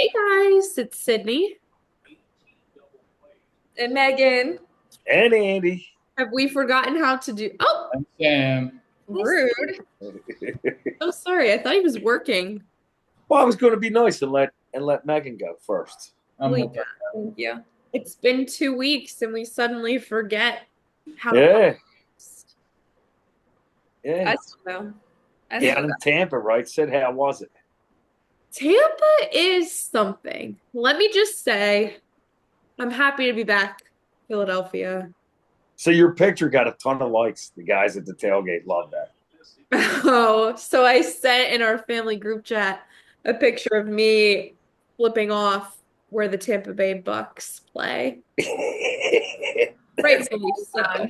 Hey guys, it's Sydney. And Megan. And Andy. Have we forgotten how to do? Oh, I'm Sam. Rude. so sorry. I thought he was working. Well, I was going to be nice and let Megan go first. I'm Wait, okay. Thank you. it's been 2 weeks and we suddenly forget how to Yeah, podcast. yeah. I still know. I Down still in know. Tampa, right? Said, how was it? Tampa is something. Let me just say, I'm happy to be back, Philadelphia. So your picture got a ton of likes. The guys at the tailgate love that. Oh, so I sent in our family group chat a picture of me flipping off where the Tampa Bay Bucks play. Rightfully so.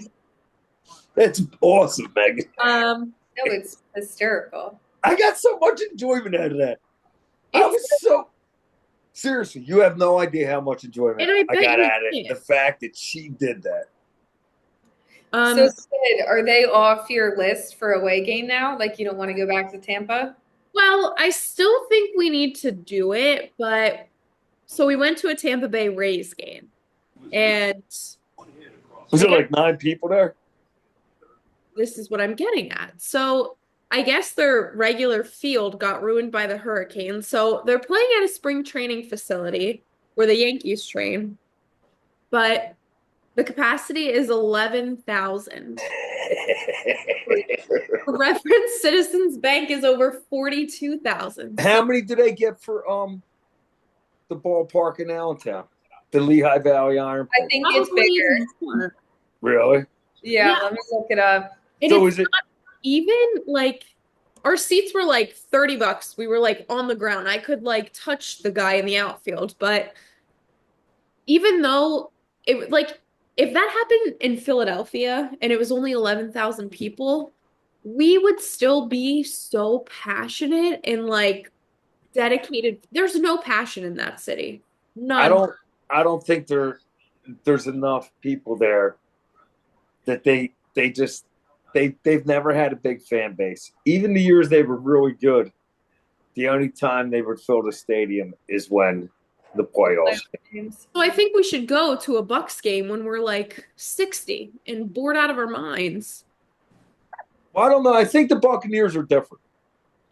That's awesome, Megan. No, it's hysterical. I got so much enjoyment out of that. I It's was so seriously. You have no idea how much enjoyment and I I bet got you out of it. The can't. fact that she did that. So, Um, Sid, are they off your list for away game now? Like, you don't want to go back to Tampa? well, I still think we need to do it, but so we went to a Tampa Bay Rays game, and Was I it guess like 9 people there? this is what I'm getting at. So I guess their regular field got ruined by the hurricane, so they're playing at a spring training facility where the Yankees train, but the capacity is 11,000. For reference, Citizens Bank is over 42,000. So How many do they get for the ballpark in Allentown? The Lehigh Valley Iron I Pit. think it's probably bigger. more. Really? Yeah, Yeah, let me look it up. and So it's is it not even like our seats were like $30. We were like on the ground. I could like touch the guy in the outfield, but even though it like if that happened in Philadelphia and it was only 11,000 people, we would still be so passionate and like dedicated. There's no passion in that city. I None. don't I don't think there's enough people there that they've never had a big fan base. Even the years they were really good, the only time they would fill the stadium is when the playoffs. Games. So I think we should go to a Bucks game when we're like 60 and bored out of our minds. Well, I don't know. I think the Buccaneers are different.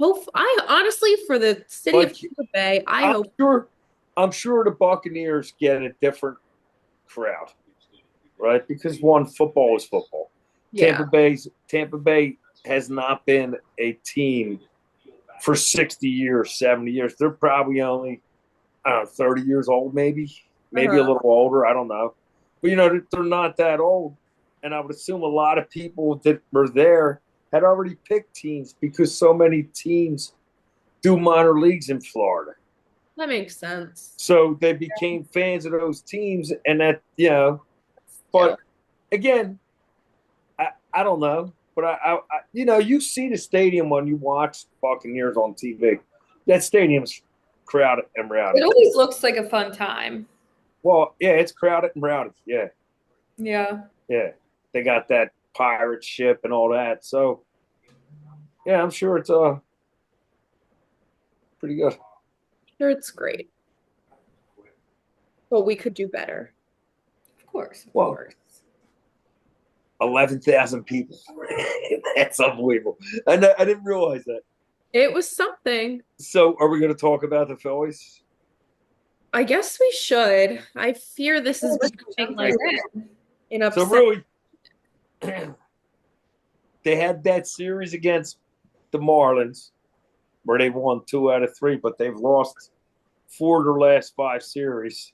Hope I honestly for the city of Like Tampa Bay, I I'm hope. sure I'm sure the Buccaneers get a different crowd, right? Because one, football is football. Yeah. Tampa Bay has not been a team for 60 years, 70 years. They're probably only, I don't know, 30 years old, maybe a Uh-huh. little older. I don't know. But, you know, they're not that old. And I would assume a lot of people that were there had already picked teams because so many teams do minor leagues in Florida. That makes sense. So they became fans of those teams. And that, Yeah. but again, I don't know. But you see the stadium when you watch Buccaneers on TV. That stadium's crowded and rowdy. It always looks like a fun time. Well, yeah, it's crowded and rowdy. Yeah, Yeah. yeah. They got that pirate ship and all that. So, yeah, I'm sure it's pretty good. Sure, it's great. But we could do better. Of course. Of Well, course. 11,000 people. That's unbelievable. I didn't realize that. It was something. So, are we going to talk about the Phillies? I guess we should. I fear this is Let's becoming jump like right in. an So, upset. really, they had that series against the Marlins where they won 2 out of 3, but they've lost 4 of their last 5 series.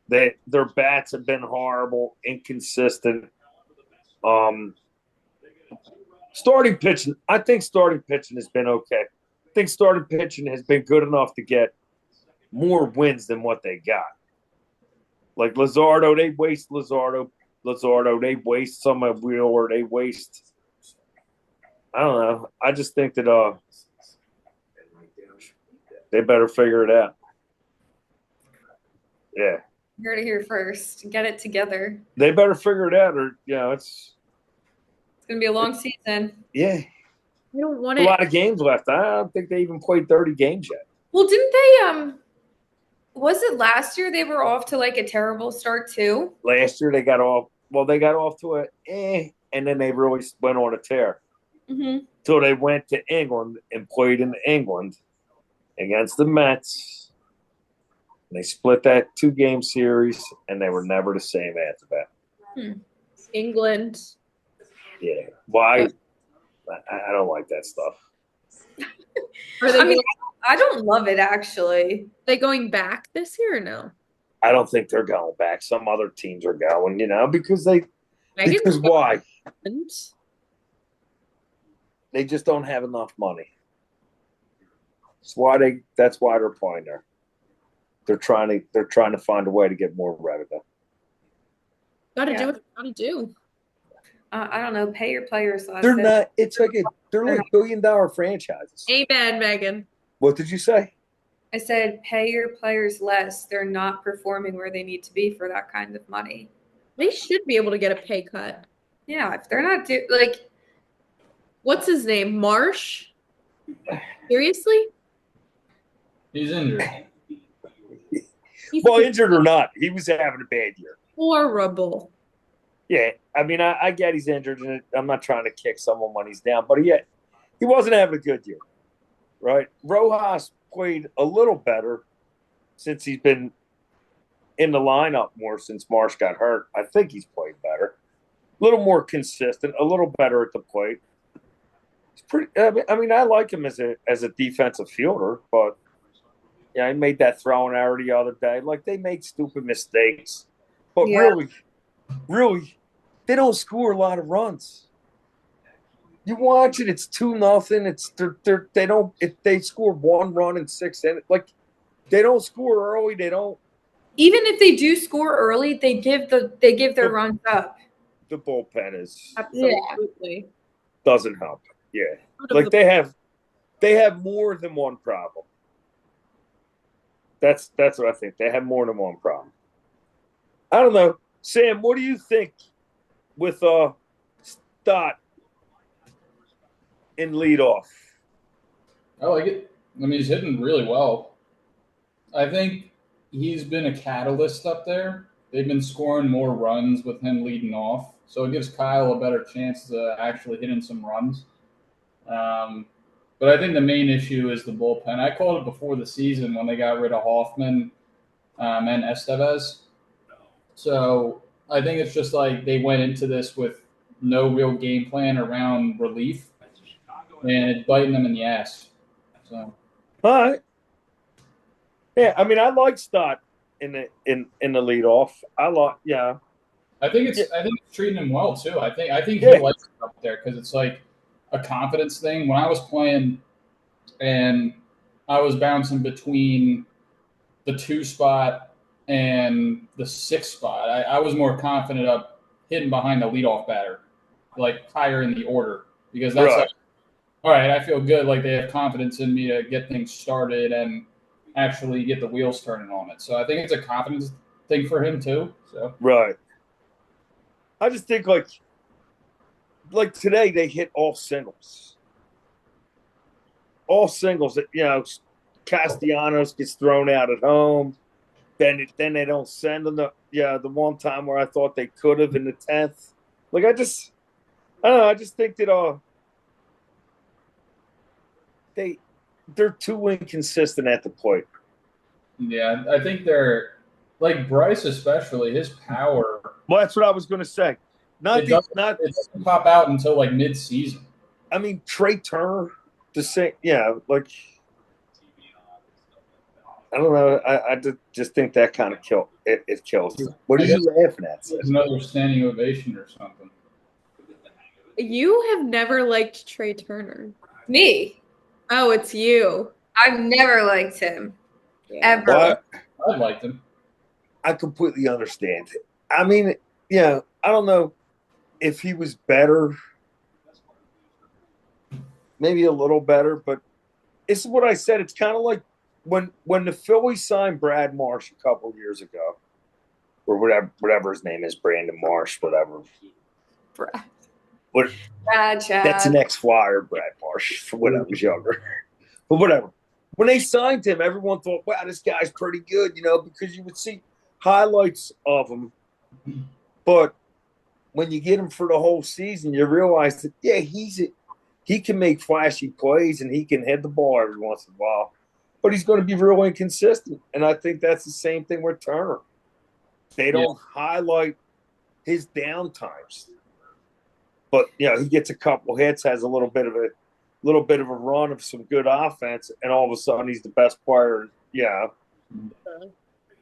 Their bats have been horrible, inconsistent. Um, starting pitching, I think starting pitching has been okay. I think starting pitching has been good enough to get more wins than what they got. Like Luzardo, they waste Luzardo, they waste some of Wheeler, they waste. I don't know. I just think that they better figure it out. Yeah, You heard it here first. Get it together. they better figure it out, or it's It's gonna be a long season. yeah, I don't want a it. lot of games left. I don't think they even played 30 games yet. Well, didn't they Was it last year they were off to like a terrible start too? Last year they got off. Well, they got off to and then they really went on a tear. Mm-hmm. So they went to England and played in England against the Mets. And they split that 2-game series, and they were never the same after that. England. Yeah. Why? I don't like that stuff. I don't love it actually. Are they going back this year or no? I don't think they're going back. Some other teams are going, because Megan's because why? England. They just don't have enough money. That's why they're playing there. They're trying to find a way to get more revenue. Gotta do what you gotta do. I don't know. Pay your players less. They're not. They're like billion-dollar franchises. Amen, Megan. What did you say? I said pay your players less. They're not performing where they need to be for that kind of money. They should be able to get a pay cut. Yeah, if they're not what's his name? Marsh? Seriously? He's injured. Well, injured or not, he was having a bad year. Horrible. Yeah, I get he's injured, and I'm not trying to kick someone when he's down, but he wasn't having a good year, right? Rojas played a little better since he's been in the lineup more since Marsh got hurt. I think he's played better, a little more consistent, a little better at the plate. He's pretty. I like him as a defensive fielder, but yeah, he made that throwing error the other day. Like, they make stupid mistakes, but really, they don't score a lot of runs. You watch it; it's 2-0. It's they don't. If they score 1 run in 6 innings, like, they don't score early. They don't. even if they do score early, they give their runs up. The bullpen Absolutely. doesn't help. Yeah, like they have more than one problem. That's what I think. They have more than one problem. I don't know, Sam. What do you think with Stott in leadoff? I like it. I mean, he's hitting really well. I think he's been a catalyst up there. They've been scoring more runs with him leading off, so it gives Kyle a better chance to actually hit in some runs. But I think the main issue is the bullpen. I called it before the season when they got rid of Hoffman and Estevez. So I think it's just like they went into this with no real game plan around relief, and it's biting them in the ass. So, all right. Yeah, I mean, I like Stott in the leadoff. I think it's treating him well too. I think he likes it up there because it's like a confidence thing. When I was playing and I was bouncing between the 2 spot and the 6 spot, I was more confident up hitting behind the leadoff batter, like higher in the order, because that's like, all right, I feel good. Like, they have confidence in me to get things started and actually get the wheels turning on it. So I think it's a confidence thing for him too. So right. I just think like today they hit all singles. All singles. Castellanos gets thrown out at home. Then they don't send them. The one time where I thought they could have in the 10th. Like, I don't know. I just think that they're too inconsistent at the plate. Yeah, I think they're like Bryce, especially his power. Well, that's what I was going to say. It doesn't pop out until like mid-season. I mean, Trey Turner, the same. Yeah, like, I don't know. I just think that kind of kills it. What are you laughing at? Another standing ovation or something. You have never liked Trey Turner. Me? Oh, it's you. I've never liked him. Ever. Well, I liked him. I completely understand. I mean, I don't know if he was better, maybe a little better, but this is what I said. It's kind of like when the Phillies signed Brad Marsh a couple years ago, or whatever his name is, Brandon Marsh, whatever. Brad Chad. That's an ex-Flyer, Brad Marsh, from when I was younger. But whatever. when they signed him, everyone thought, wow, this guy's pretty good, because you would see highlights of him. But when you get him for the whole season, you realize that, yeah, he can make flashy plays and he can hit the ball every once in a while. But he's going to be real inconsistent. And I think that's the same thing with Turner. They don't highlight his down times. But, he gets a couple hits, has a little bit of a run of some good offense, and all of a sudden he's the best player. Yeah.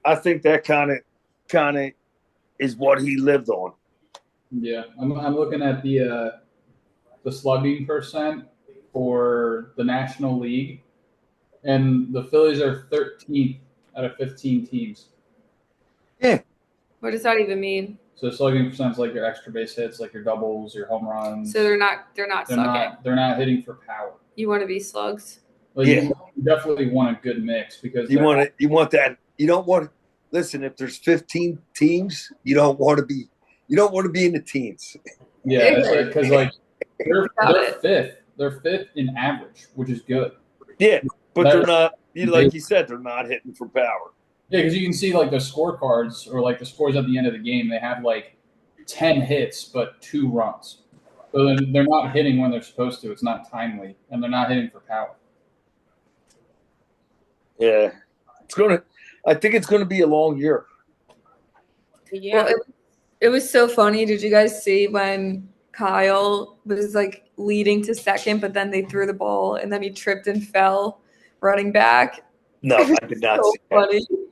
I think that kind of is what he lived on. Yeah. I'm looking at the slugging percent for the National League, and the Phillies are 13th out of 15 teams. Yeah. What does that even mean? So slugging percent's like your extra base hits, like your doubles, your home runs. So they're not slugging. They're not hitting for power. You want to be slugs? Well, you definitely want a good mix because you want that. You don't want. Listen, if there's 15 teams, you don't want to be in the teens. Yeah, because they're fifth. They're fifth in average, which is good. Yeah, but they're not. Like you said, they're not hitting for power. Yeah, because you can see the scorecards or the scores at the end of the game. They have 10 hits but 2 runs. So they're not hitting when they're supposed to. It's not timely, and they're not hitting for power. Yeah, I think it's gonna be a long year. Yeah, well, it was so funny. Did you guys see when Kyle was leading to second, but then they threw the ball and then he tripped and fell running back? No, I did not see funny. that.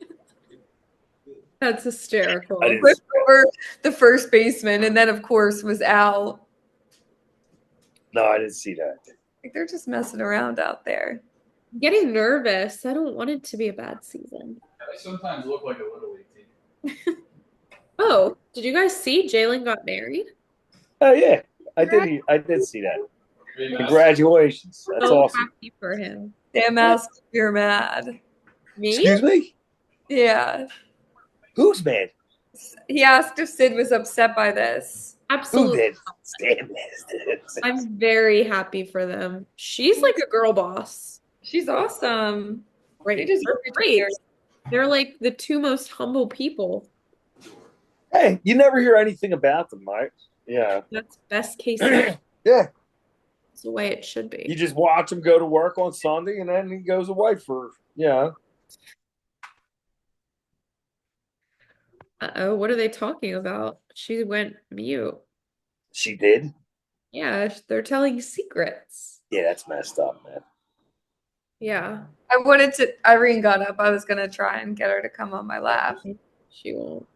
That's hysterical. Flipped over the first baseman and then, of course, was out. No, I didn't see that. They're just messing around out there. I'm getting nervous. I don't want it to be a bad season. They sometimes look like a Little League team. Oh, did you guys see Jalen got married? Oh, yeah. I did see that. Congratulations. That's awesome. Happy for him. Damn, ask if you're mad. Me? Excuse me? Yeah. Who's mad? He asked if Sid was upset by this. Absolutely. Who did? I'm very happy for them. She's like a girl boss. She's awesome. Right. They're great. They're like the 2 most humble people. Hey, you never hear anything about them, Mike. Yeah. That's best case. Yeah. It's the way it should be. You just watch him go to work on Sunday, and then he goes away for, Uh-oh, what are they talking about? She went mute. She did? Yeah, they're telling secrets. Yeah, that's messed up, man. Yeah. Irene got up. I was going to try and get her to come on my lap. She won't.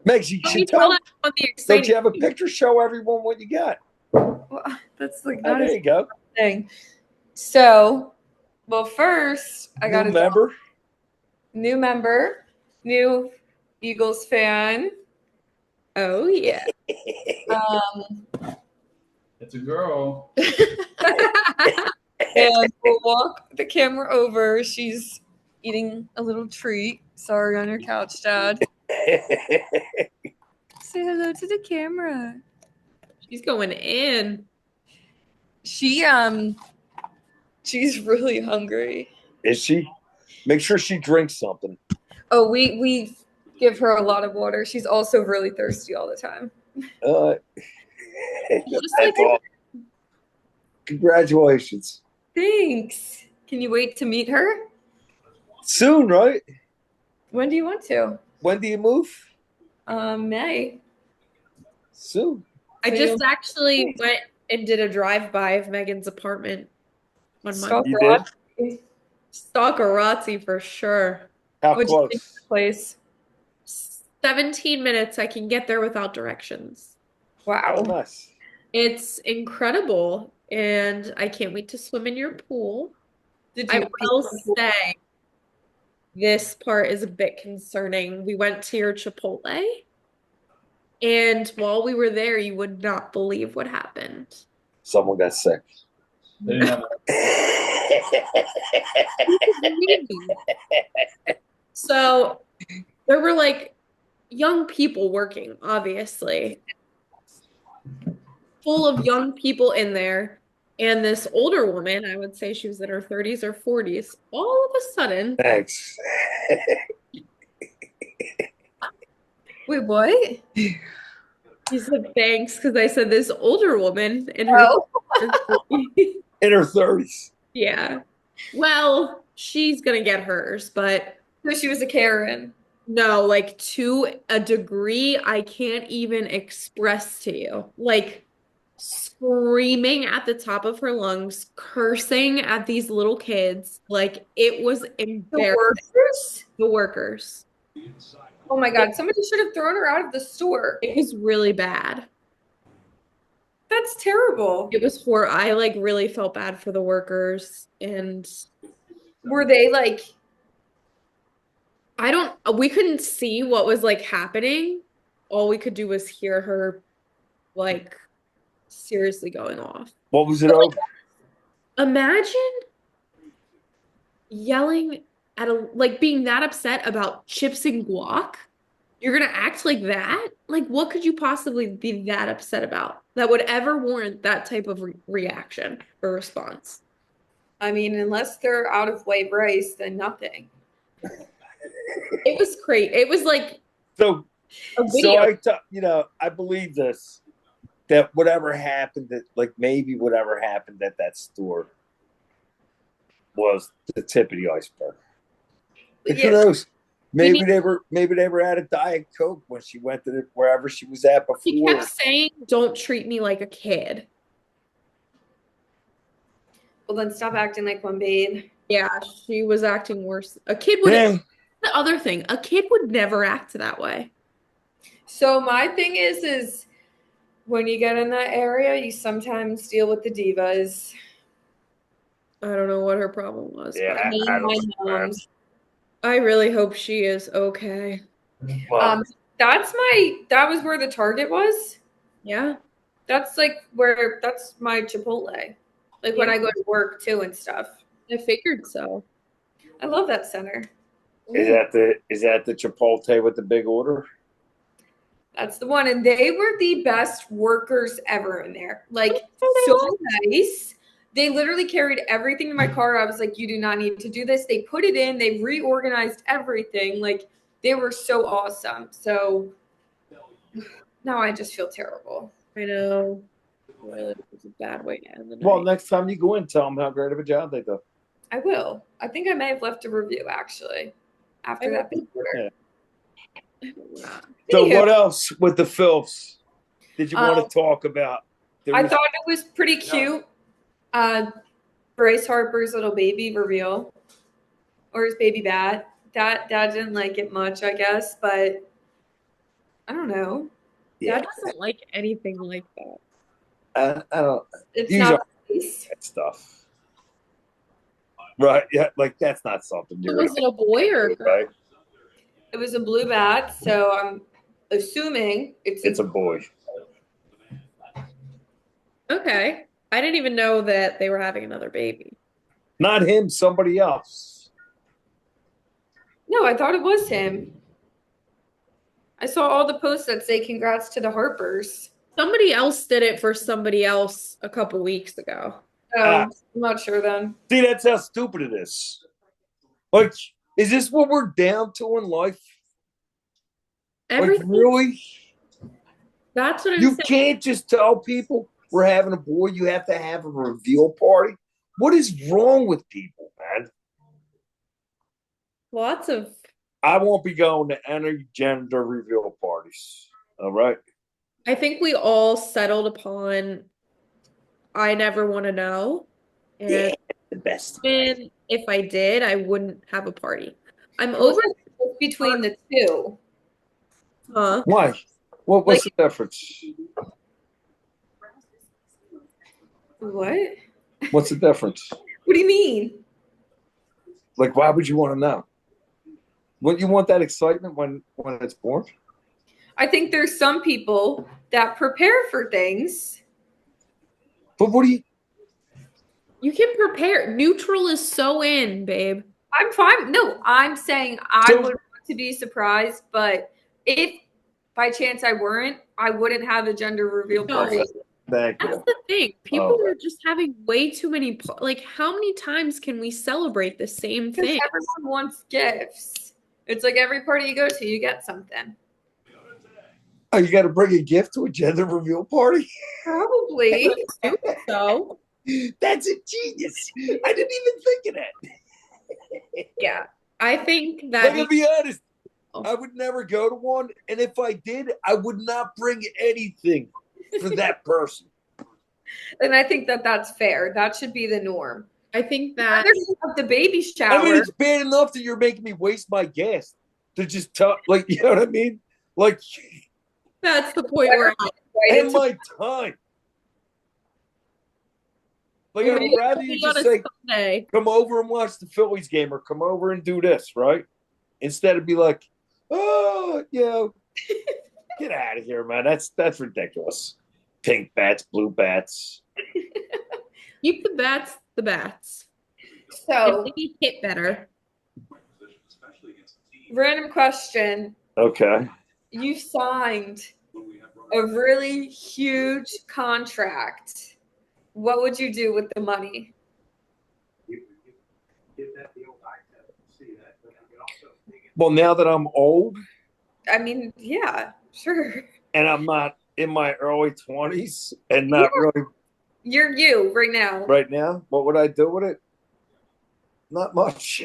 Meg, she tell us. Don't you have a picture? Show everyone what you got. Well, that's not there you go. Thing. So, well, first I got new member, new Eagles fan. Oh yeah. It's a girl. And we'll walk the camera over. She's eating a little treat. Sorry on your couch, Dad. Say hello to the camera. She's going in. She's really hungry. Is she? Make sure she drinks something. Oh, we give her a lot of water. She's also really thirsty all the time. That's all. Congratulations. Thanks. Can you wait to meet her? Soon, right? When do you want to? When do you move? May. Soon. I just actually went and did a drive-by of Megan's apartment on Monday. You did? Stalkerazzi for sure. How close? You think of the place? 17 minutes. I can get there without directions. Wow. Oh, nice. It's incredible, and I can't wait to swim in your pool. I will say this part is a bit concerning. We went to your Chipotle, and while we were there, you would not believe what happened. Someone got sick. So there were like young people working, obviously. Full of young people in there. And this older woman, I would say she was in her 30s or 40s, all of a sudden, Thanks. Wait, what? she said thanks because I said this older woman in her Oh. 30s. In her 30s. Yeah. Well, she's gonna get hers, but So she was a Karen. no, like to a degree I can't even express to you. Like screaming at the top of her lungs, cursing at these little kids. Like it was The embarrassing. workers? The workers. Oh my God, somebody should have thrown her out of the store. It was really bad. That's terrible. It was I like really felt bad for the workers and Were they like, we couldn't see what was like happening. All we could do was hear her like seriously going off. What was it over? Imagine yelling at like being that upset about chips and guac. You're gonna act like that? Like, what could you possibly be that upset about that would ever warrant that type of reaction or response? I mean, unless they're out of white rice, then nothing. It was great. It was like So a video. I believe this, that whatever happened, maybe whatever happened at that store was the tip of the iceberg. Like, who knows? Maybe they were at a Diet Coke when she went to wherever she was at before. She kept saying, "Don't treat me like a kid." Well, then stop acting like one, babe. Yeah, she was acting worse. A kid would. Yeah. The other thing, a kid would never act that way. So my thing is when you get in that area, you sometimes deal with the divas. I don't know what her problem was. Yeah, But I don't know. I really hope she is okay. Well, That was where the Target was. Yeah. That's my Chipotle. Like when I go to work too and stuff. I figured so. I love that center. is that the Chipotle with the big order? That's the one. And they were the best workers ever in there. Like, so nice. They literally carried everything in my car. I was like, you do not need to do this. They put it in. They reorganized everything. Like, they were so awesome. So now I just feel terrible. I know. Really, it was a bad way to end the night. Well, next time you go in, tell them how great of a job they do. I will. I think I may have left a review, actually, after that big order. Yeah. So what else with the Phillies did you want to talk about? I thought it was pretty cute. Bryce Harper's little baby reveal, or his baby bat. Dad didn't like it much, I guess, but I don't know. Dad doesn't like anything like that. I don't. It's not nice. Stuff. Right? Yeah, like that's not something. Was it a boy or a girl? Right? It was a blue bat, so I'm assuming it's a boy. Okay. I didn't even know that they were having another baby. Not him, somebody else. No, I thought it was him. I saw all the posts that say congrats to the Harpers. Somebody else did it for somebody else a couple weeks ago. Oh, I'm not sure then. See, that's how stupid it is. Like, is this what we're down to in life? Everything. Like, really? That's what I'm You saying. can't just tell people we're having a boy. You have to have a reveal party. What is wrong with people, man? Lots of. I won't be going to any gender reveal parties. All right. I think we all settled upon I never want to know. And yeah, the best. even if I did, I wouldn't have a party. I'm over between the two. Huh? Why? What's the difference? What? What's the difference? What do you mean? Like, why would you want to know? Wouldn't you want that excitement when it's born? I think there's some people that prepare for things. But what do you? You can prepare. Neutral is so in, babe. I'm fine. No, I'm saying I would want to be surprised, but if by chance I weren't, I wouldn't have a gender reveal party. Thank That's you. the thing. People are just having way too many. Like, how many times can we celebrate the same Because thing? everyone wants gifts. It's like every party you go to, you get something. Oh, you got to bring a gift to a gender reveal party? Probably. So, That's a genius. I didn't even think of that. yeah, I think that. Like, to be honest, I would never go to one. And if I did, I would not bring anything for that person. And I think that that's fair. That should be the norm. I think that the baby shower. I mean, it's bad enough that you're making me waste my gas to just tell, like, you know what I mean? Like, that's the point where and my time. Like, I'd rather you just say, Sunday. Come over and watch the Phillies game, or come over and do this, right? Instead of be like, oh, get out of here, man. That's ridiculous. Pink bats, blue bats. Keep the bats. So maybe hit better. Random question. Okay. You signed a really huge contract. What would you do with the money? Well, now that I'm old. I mean, yeah, sure. And I'm not in my early 20s and not really. You're you right now. Right now? What would I do with it? Not much.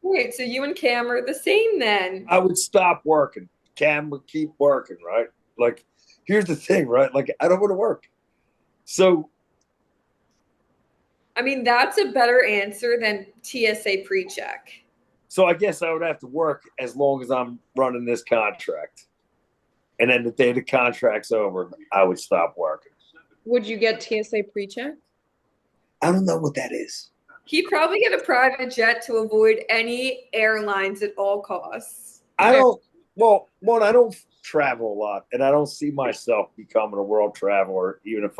Wait, so you and Cam are the same then? I would stop working. Cam would keep working, right? Like, here's the thing, right? Like, I don't want to work. So. I mean, that's a better answer than TSA pre-check. So I guess I would have to work as long as I'm running this contract. And then the day the contract's over, I would stop working. Would you get TSA pre-check? I don't know what that is. He'd probably get a private jet to avoid any airlines at all costs. I don't travel a lot, and I don't see myself becoming a world traveler, even if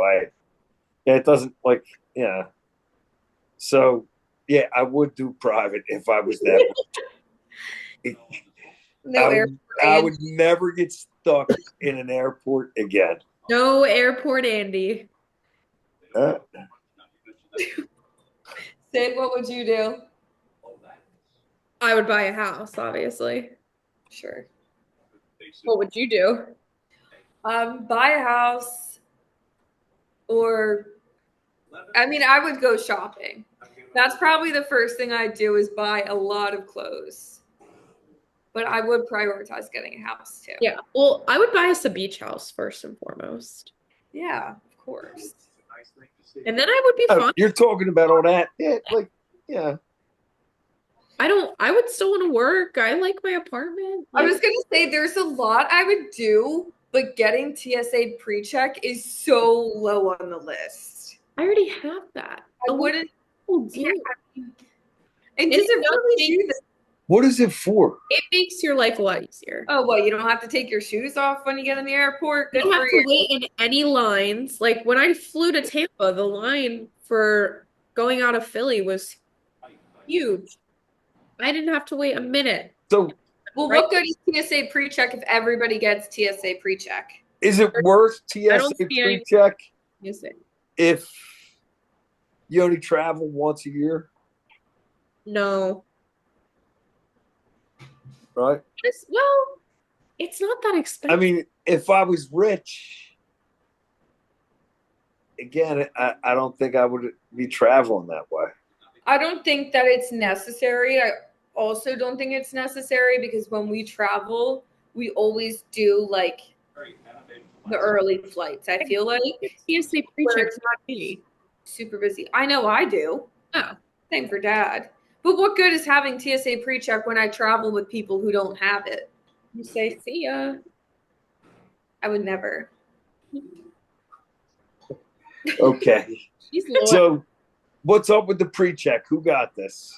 it doesn't like, yeah. So, yeah, I would do private if I was that. I would never get stuck in an airport again. No airport, Andy. Sid, what would you do? I would buy a house, obviously. Sure. What would you do? Buy a house, or I mean, I would go shopping. That's probably the first thing I'd do is buy a lot of clothes. But I would prioritize getting a house too. Yeah. Well, I would buy us a beach house first and foremost. Yeah, of course. And then I would be fine. You're talking about all that. Yeah. I would still want to work. I like my apartment. I was going to say there's a lot I would do, but getting TSA pre-check is so low on the list. I already have that. I wouldn't. Yeah. And does it really do that? What is it for? It makes your life a lot easier. Oh, well, you don't have to take your shoes off when you get in the airport? You don't have to wait in any lines. Like when I flew to Tampa, the line for going out of Philly was huge. I didn't have to wait a minute. So, well, what good is TSA pre-check if everybody gets TSA pre-check? Is it worth TSA pre-check if you only travel once a year? No. Right? Well, it's not that expensive. I mean, if I was rich, again, I don't think I would be traveling that way. I don't think that it's necessary. I also don't think it's necessary because when we travel, we always do like the early flights. I feel like TSA pre-check is not super busy. I know I do. Oh. Same for Dad. But what good is having TSA pre-check when I travel with people who don't have it? You say, see ya. I would never. Okay. So, what's up with the pre-check? Who got this?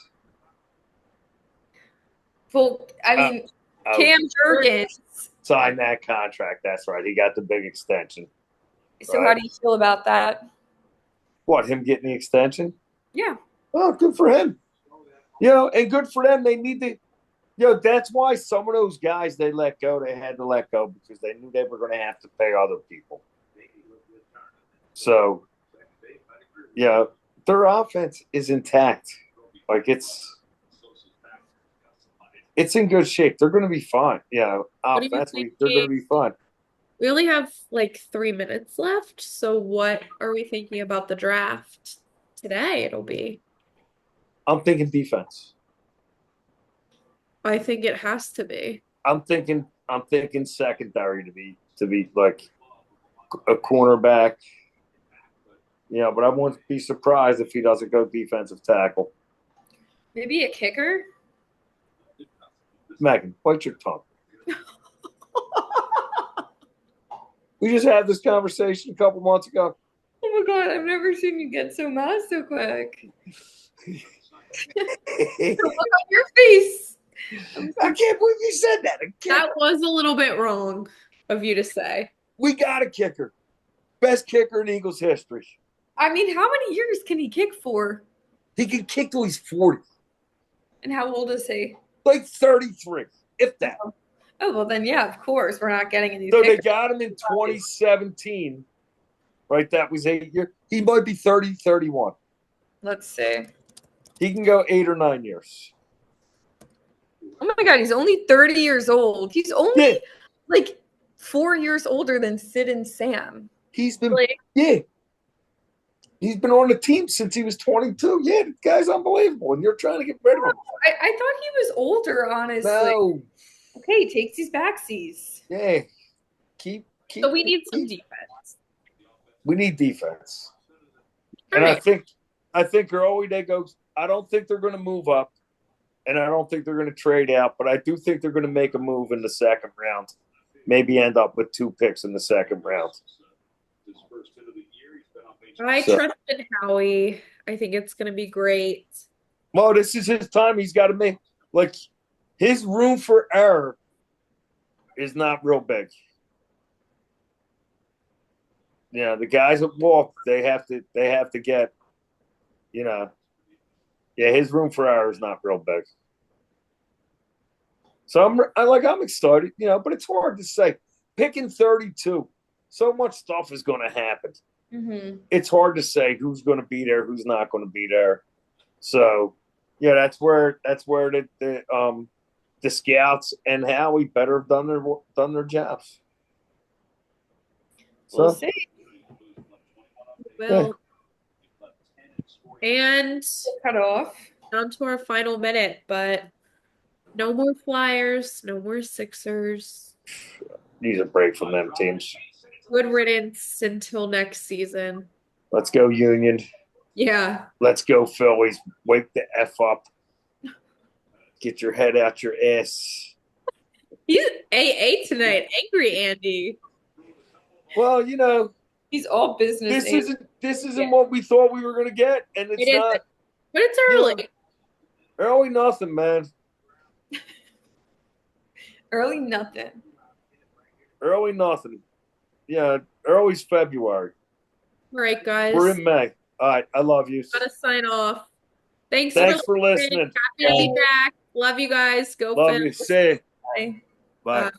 Well, I mean, Cam Jurgens signed that contract. That's right. He got the big extension. So right. How do you feel about that? What, him getting the extension? Yeah. Oh, good for him. And good for them. They need to, that's why some of those guys they let go, they had to let go because they knew they were going to have to pay other people. So, yeah, their offense is intact. Like it's in good shape. They're going to be fine. Yeah, offensively, they're going to be fine. We only have like 3 minutes left. So what are we thinking about the draft today? It'll be. I'm thinking defense. I think it has to be. I'm thinking secondary to be like a cornerback. Yeah, but I wouldn't be surprised if he doesn't go defensive tackle. Maybe a kicker? Megan, bite your tongue. We just had this conversation a couple months ago. Oh my God, I've never seen you get so mad so quick. Look on your face. I can't believe you said that. That was a little bit wrong of you to say. We got a kicker. Best kicker in Eagles history. I mean, how many years can he kick for? He can kick till he's 40. And how old is he? Like 33, if that. Oh, well then, yeah, of course. We're not getting any. So they got him in 2017. Right, that was 8 years. He might be 30, 31. Let's see. He can go 8 or 9 years. Oh my God, he's only 30 years old. He's only like 4 years older than Sid and Sam. He's been He's been on the team since he was 22. Yeah, the guy's unbelievable, and you're trying to get rid of him. I thought he was older, honestly. No. Okay, he takes these backsies. Yeah. Keep. So we need some defense. We need defense. And I think early they go. I don't think they're going to move up, and I don't think they're going to trade out, but I do think they're going to make a move in the second round. Maybe end up with 2 picks in the second round. I trust in Howie. I think it's going to be great. Well, this is his time. He's got to make his room for error is not real big. Yeah, the guys that walk, they have to get, his room for error is not real big. So I'm excited, but it's hard to say. Picking 32, so much stuff is going to happen. Mm-hmm. It's hard to say who's going to be there, who's not going to be there. So, yeah, that's where the scouts and Howie better have done their jobs. So, We'll see. Well, and Cut off. down to our final minute, but no more Flyers, no more Sixers. Need a break from them teams. Good riddance until next season. Let's go, Union. Yeah. Let's go, Phillies. Wake the F up. Get your head out your ass. He's AA tonight. Angry Andy. Well, he's all business. This isn't what we thought we were going to get, and it's not. But it's early. Early nothing, man. Early nothing. Early nothing. Yeah, early's February. All right, guys. We're in May. All right, I love you. Gotta sign off. Thanks for listening. Happy to be back. Love you guys. Go Love Phil. you. See you. Bye. Bye.